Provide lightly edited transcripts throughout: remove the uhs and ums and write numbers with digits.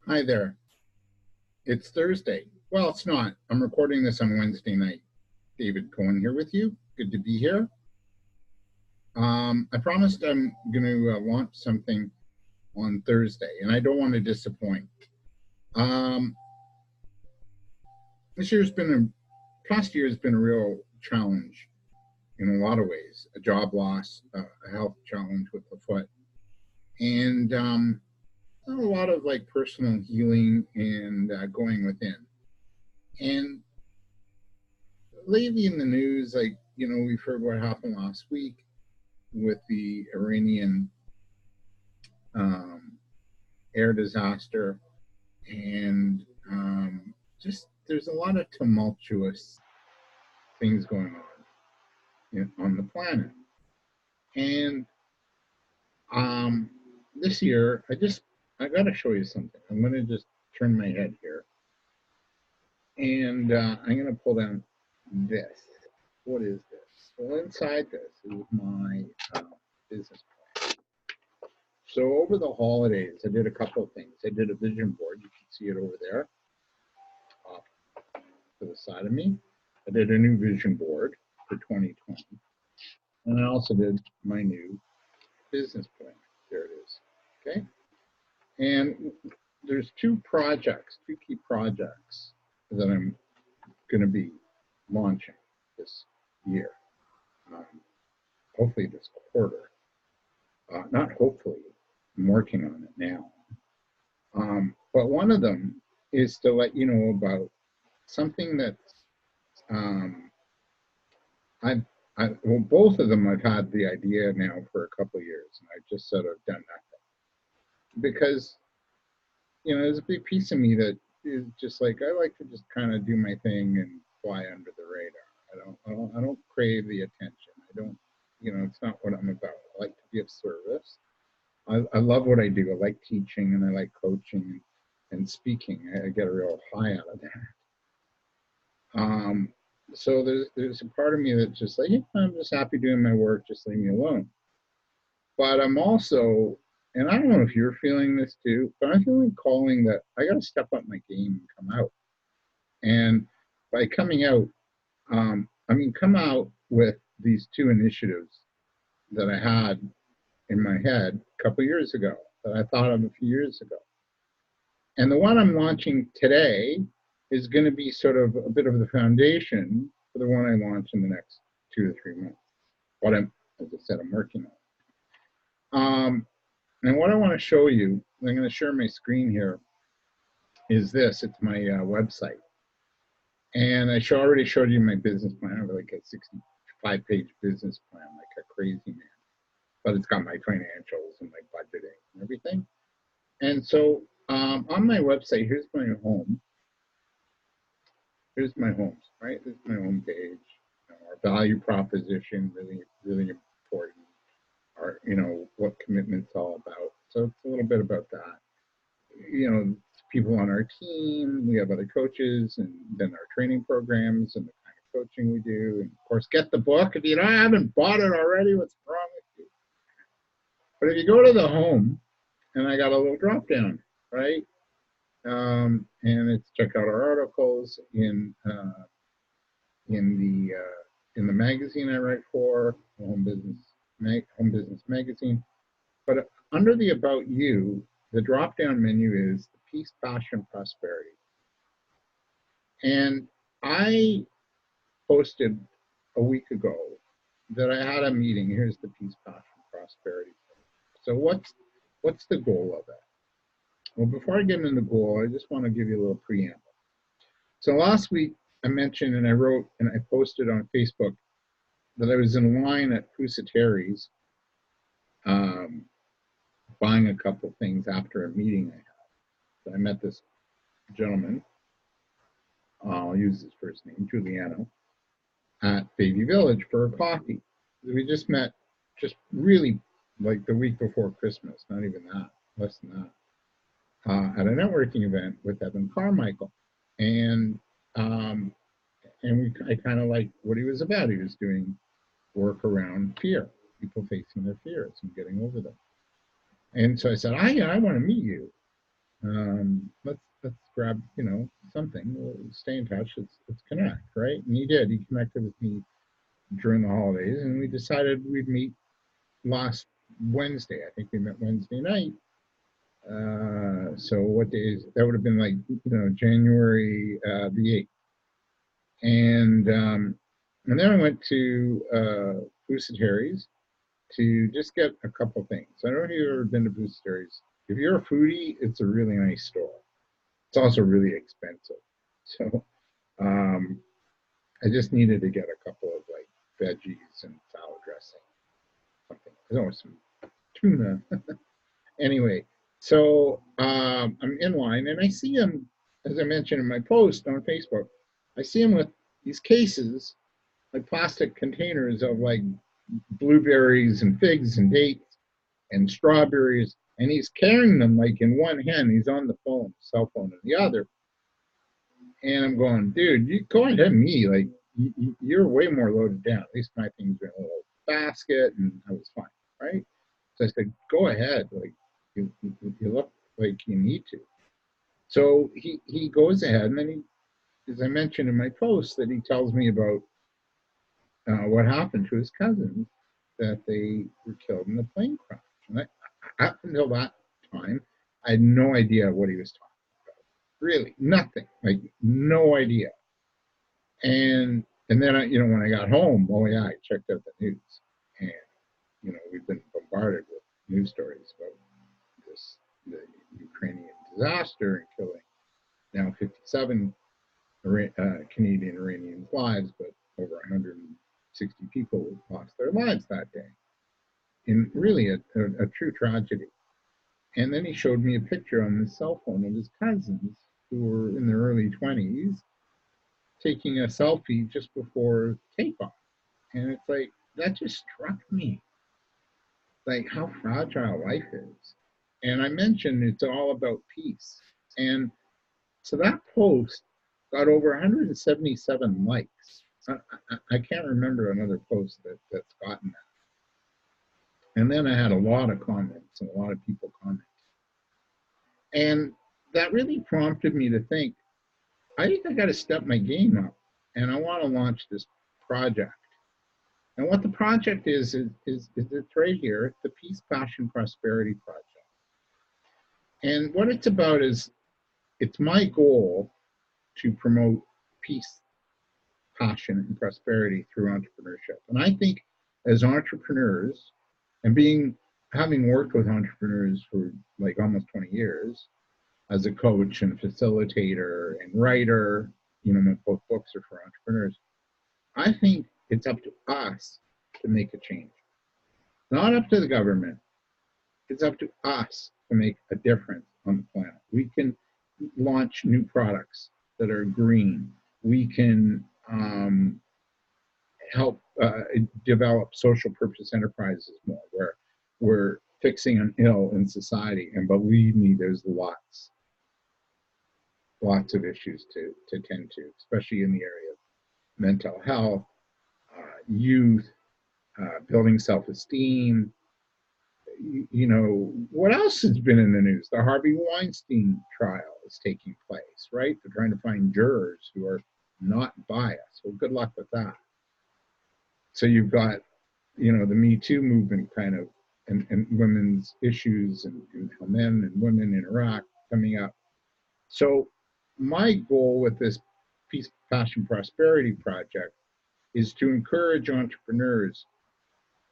Hi there. It's Thursday. Well, it's not. I'm recording this on Wednesday night. David Cohen here with you. Good to be here. I promised I'm going to launch something on Thursday, and I don't want to disappoint. This year's been past year has been a real challenge in a lot of ways. A job loss, a health challenge with the foot, and a lot of like personal healing and going within. And lately in the news, we've heard what happened last week with the Iranian air disaster, and just there's a lot of tumultuous things going on the planet. And this year, I got to show you something. I'm going to just turn my head here, and I'm going to pull down this. What is this? Well, inside this is my business plan. So over the holidays, I did a couple of things. I did a vision board. You can see it over there off to the side of me. I did a new vision board for 2020. And I also did my new business plan. There it is. Okay. And there's two key projects that I'm going to be launching this year. Hopefully this quarter. Not hopefully, I'm working on it now. But one of them is to let you know about something that well, both of them I've had the idea now for a couple of years, and I've just sort of done nothing. Because, there's a big piece of me that is just like, I like to just kind of do my thing and fly under the radar. I don't crave the attention. I don't, it's not what I'm about. I like to be of service. I love what I do. I like teaching and I like coaching and speaking. I get a real high out of that. So there's a part of me that's just like, I'm just happy doing my work, just leave me alone. But I'm also, and I don't know if you're feeling this too, but I'm feeling calling that I got to step up my game and come out. And by coming out, come out with these two initiatives that I had in my head a couple of years ago, that I thought of a few years ago. And the one I'm launching today is going to be sort of a bit of the foundation for the one I launch in the next 2 to 3 months. What as I said, I'm working on. And what I want to show you, I'm going to share my screen here, is this. It's my website. And I already showed you my business plan. I have like a 65-page business plan, like a crazy man. But it's got my financials and my budgeting and everything. And so on my website, here's my home. Here's my home, right? This is my home page. Our value proposition, really, really important. Our, what commitment's all about. So it's a little bit about that. People on our team, we have other coaches, and then our training programs and the kind of coaching we do. And of course, get the book. If you haven't bought it already, what's wrong with you? But if you go to the home, and I got a little drop down, right? And it's check out our articles in the magazine I write for, Home Business Magazine. But under the About You, the drop down menu is the Peace, Passion, Prosperity. And I posted a week ago that I had a meeting. Here's the Peace, Passion, Prosperity. So what's the goal of it? Well, before I get into the goal, I just want to give you a little preamble. So last week I mentioned, and I wrote and I posted on Facebook that I was in line at Pusateri's buying a couple things after a meeting I had. So I met this gentleman, I'll use his first name, Giuliano, at Baby Village for a coffee. We just met just really like the week before Christmas, not even that, less than that, at a networking event with Evan Carmichael. And I kind of liked what he was about. He was doing work around fear, people facing their fears and getting over them. And so I said, I want to meet you. Let's grab, something. We'll stay in touch. Let's connect, right? And he did. He connected with me during the holidays, and we decided we'd meet last Wednesday. I think we met Wednesday night. So what day is it? That would have been like, January the 8th. And then I went to Terry's to just get a couple things. I don't know if you've ever been to Terry's. If you're a foodie, it's a really nice store. It's also really expensive. So I just needed to get a couple of like veggies and salad dressing, something. There's some tuna. Anyway, so I'm in line and I see him, as I mentioned in my post on Facebook, I see him with these cases, like plastic containers of like blueberries and figs and dates and strawberries, and he's carrying them like in one hand. He's on the phone, cell phone in the other. And I'm going, dude, you go ahead and me. Like, you're way more loaded down. At least my things were in a little basket, and I was fine, right? So I said, go ahead. Like, you look like you need to. So he goes ahead, and then he, as I mentioned in my post, that he tells me about what happened to his cousins, that they were killed in the plane crash. And up until that time, I had no idea what he was talking about. Really, nothing. Like, no idea. And then when I got home, oh yeah, I checked out the news, and we've been bombarded with news stories about the Ukrainian disaster and killing now 57 Canadian Iranians' lives, but over 160 people lost their lives that day. And really a true tragedy. And then he showed me a picture on his cell phone of his cousins who were in their early 20s taking a selfie just before takeoff. And it's like, that just struck me, like how fragile life is. And I mentioned it's all about peace. And so that post got over 177 likes. I can't remember another post that's gotten that. And then I had a lot of comments and a lot of people commenting. And that really prompted me to think, I think I got to step my game up, and I want to launch this project. And what the project is it's right here, the Peace, Passion, Prosperity Project. And what it's about is, it's my goal to promote peace, passion, and prosperity through entrepreneurship. And I think as entrepreneurs, and having worked with entrepreneurs for like almost 20 years, as a coach and facilitator and writer, both books are for entrepreneurs, I think it's up to us to make a change. Not up to the government. It's up to us to make a difference on the planet. We can launch new products that are green. We can help develop social purpose enterprises more, where we're fixing an ill in society. And believe me, there's lots of issues to tend to, especially in the area of mental health, youth, building self-esteem. What else has been in the news? The Harvey Weinstein trial is taking place, right? They're trying to find jurors who are not biased. Well, good luck with that. So you've got, the Me Too movement kind of, and women's issues and how men and women interact coming up. So my goal with this Peace, Passion, Prosperity Project is to encourage entrepreneurs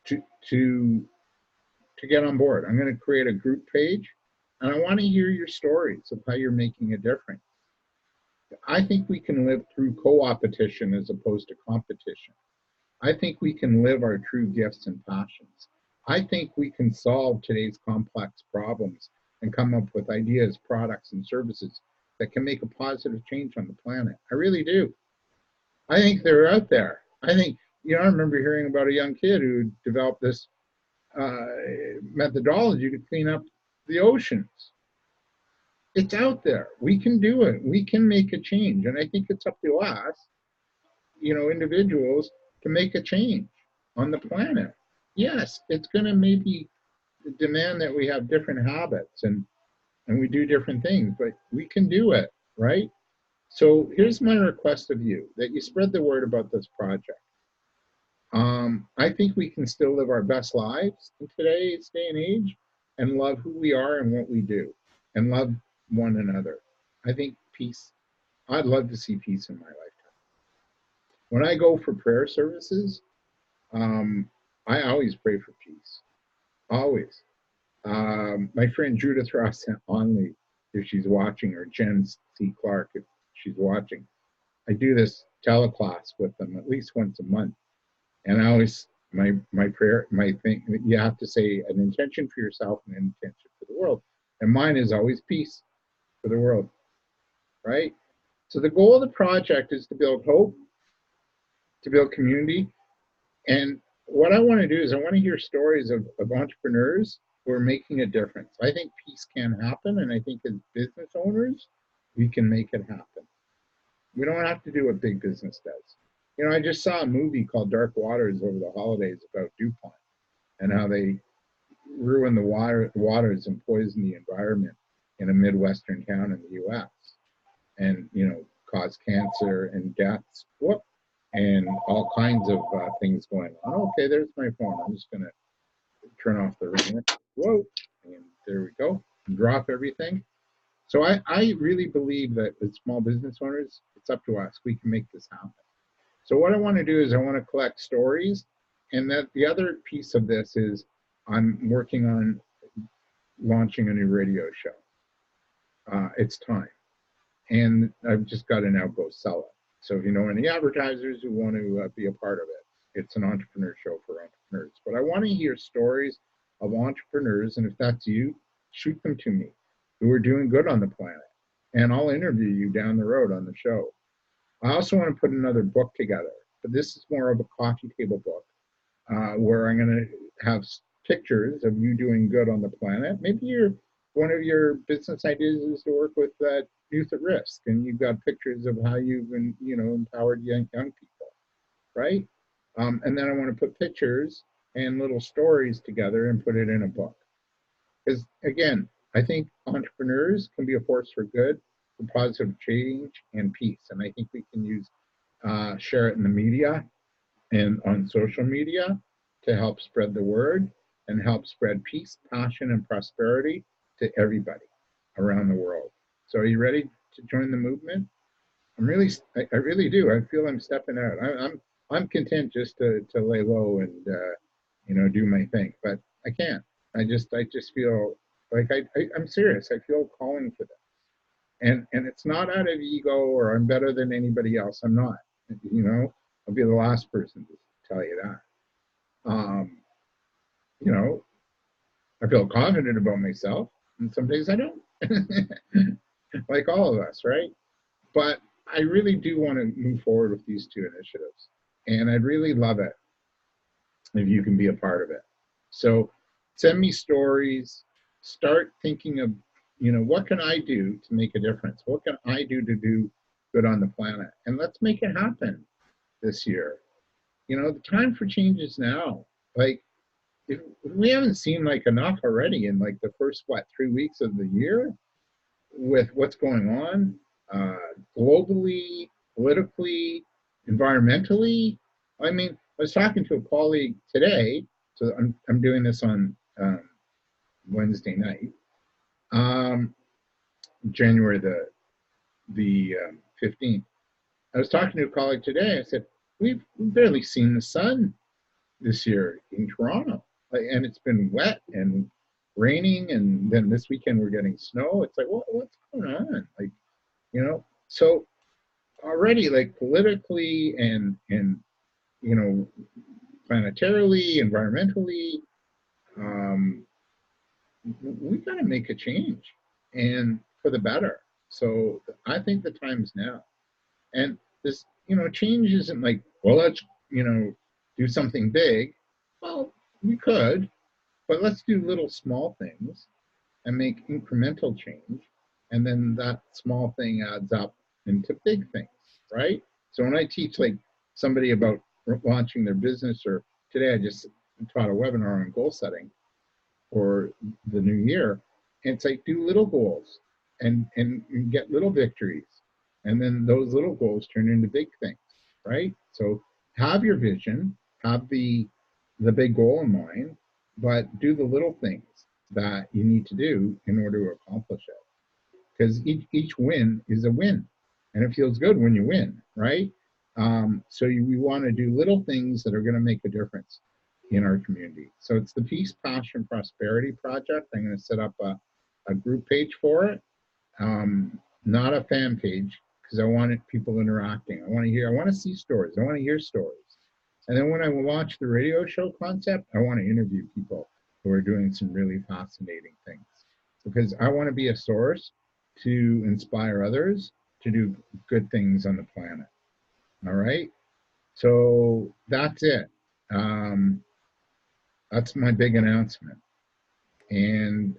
to get on board. I'm going to create a group page, and I want to hear your stories of how you're making a difference. I think we can live through co-opetition as opposed to competition. I think we can live our true gifts and passions. I think we can solve today's complex problems and come up with ideas, products, and services that can make a positive change on the planet. I really do. I think they're out there. I think, I remember hearing about a young kid who developed this methodology to clean up the oceans. It's out there. We can do it. We can make a change. And I think it's up to us, individuals, to make a change on the planet. Yes, it's going to maybe demand that we have different habits and and we do different things, but we can do it, right? So here's my request of you, that you spread the word about this project. I think we can still live our best lives in today's day and age and love who we are and what we do and love one another. I think peace, I'd love to see peace in my lifetime. When I go for prayer services, I always pray for peace, always. My friend Judith Ross Onley, if she's watching, or Jen C. Clark, if she's watching, I do this teleclass with them at least once a month. And I always, my prayer, my thing, you have to say an intention for yourself and an intention for the world. And mine is always peace for the world, right? So the goal of the project is to build hope, to build community. And what I want to do is I want to hear stories of entrepreneurs who are making a difference. I think peace can happen. And I think as business owners, we can make it happen. We don't have to do what big business does. You know, I just saw a movie called Dark Waters over the holidays about DuPont and how they ruin the waters and poison the environment in a Midwestern town in the U.S. and, you know, cause cancer and deaths, whoop, and all kinds of things going on. Okay, there's my phone. I'm just going to turn off the ringer. Whoa, and there we go. And drop everything. So I really believe that as small business owners, it's up to us. We can make this happen. So what I want to do is I want to collect stories, and that the other piece of this is I'm working on launching a new radio show. It's time, and I've just got to now go sell it. So if you know any advertisers who want to be a part of it, it's an entrepreneur show for entrepreneurs. But I want to hear stories of entrepreneurs, and if that's you, shoot them to me, who are doing good on the planet, and I'll interview you down the road on the show. I also want to put another book together, but this is more of a coffee table book where I'm going to have pictures of you doing good on the planet. Maybe one of your business ideas is to work with youth at risk, and you've got pictures of how you've empowered young people, right? And then I want to put pictures and little stories together and put it in a book. Because again, I think entrepreneurs can be a force for good, for positive change and peace. And I think we can share it in the media and on social media to help spread the word and help spread peace, passion, and prosperity to everybody around the world. So are you ready to join the movement? I really do. I feel I'm stepping out. I'm content just to lay low and do my thing, but I can't. I just feel like I'm serious. I feel calling for this. And it's not out of ego or I'm better than anybody else. I'm not. I'll be the last person to tell you that. I feel confident about myself, and some days I don't. Like all of us, right? But I really do want to move forward with these two initiatives, and I'd really love it if you can be a part of it. So send me stories. Start thinking of, what can I do to make a difference? What can I do to do good on the planet? And let's make it happen this year. The time for change is now. Like, if we haven't seen like enough already in like the first, 3 weeks of the year with what's going on globally, politically, environmentally. I mean, I was talking to a colleague today, so I'm doing this on Wednesday night, January the 15th. I was talking to a colleague today. I said, we've barely seen the sun this year in Toronto, and it's been wet and raining, and then this weekend we're getting snow. It's like, what's going on? Like, so already, like, politically and planetarily, environmentally, we've got to make a change, and for the better. So I think the time's now. And this, change isn't like, well, let's, do something big. Well, we could, but let's do little small things and make incremental change. And then that small thing adds up into big things, right? So when I teach like somebody about launching their business, or today I just taught a webinar on goal setting for the new year. it's like do little goals and get little victories. And then those little goals turn into big things, right? So have your vision, have the big goal in mind, but do the little things that you need to do in order to accomplish it. Because each win is a win, and it feels good when you win, right? So we want to do little things that are going to make a difference in our community. So it's the Peace, Passion, Prosperity Project. I'm going to set up a group page for it, not a fan page, because I wanted people interacting. I want to see stories. I want to hear stories. And then when I launch the radio show concept, I want to interview people who are doing some really fascinating things, because I want to be a source to inspire others to do good things on the planet. All right. So that's it. That's my big announcement. And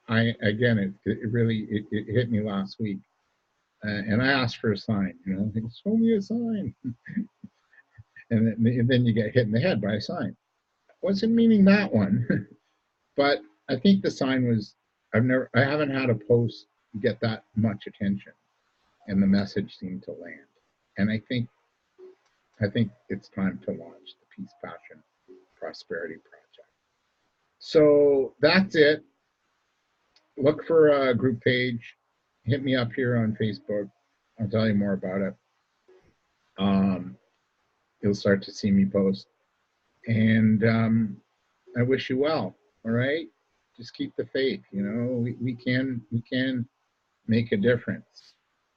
it really it hit me last week, and I asked for a sign. Show me a sign, and then you get hit in the head by a sign. Wasn't meaning that one, but I think the sign was. I haven't had a post get that much attention, and the message seemed to land. And I think it's time to launch the Peace, Passion, Prosperity Project. So that's it. Look for a group page. Hit me up here on Facebook. I'll tell you more about it. You'll start to see me post. And I wish you well. All right. Just keep the faith. We can make a difference,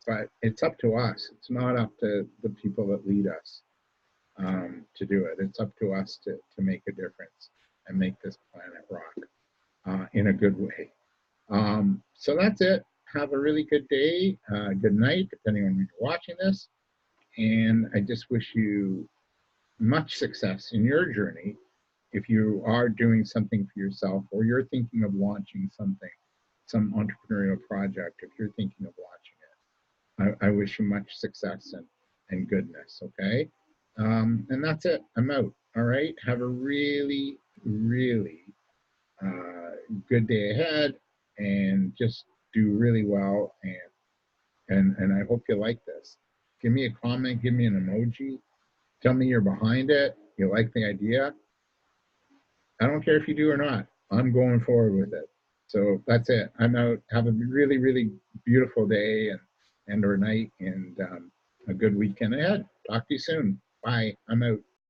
but it's up to us. It's not up to the people that lead us to do it. It's up to us to make a difference and make this planet rock in a good way. So that's it. Have a really good day, good night, depending on when you're watching this. And I just wish you much success in your journey. If you are doing something for yourself, or you're thinking of launching something, some entrepreneurial project, if you're thinking of launching it, I wish you much success and goodness, okay? And that's it. I'm out. All right. Have a really, really good day ahead, and just do really well. And I hope you like this. Give me a comment. Give me an emoji. Tell me you're behind it. You like the idea. I don't care if you do or not. I'm going forward with it. So that's it. I'm out. Have a really, really beautiful day and or night, and a good weekend ahead. Talk to you soon. Bye. I'm out.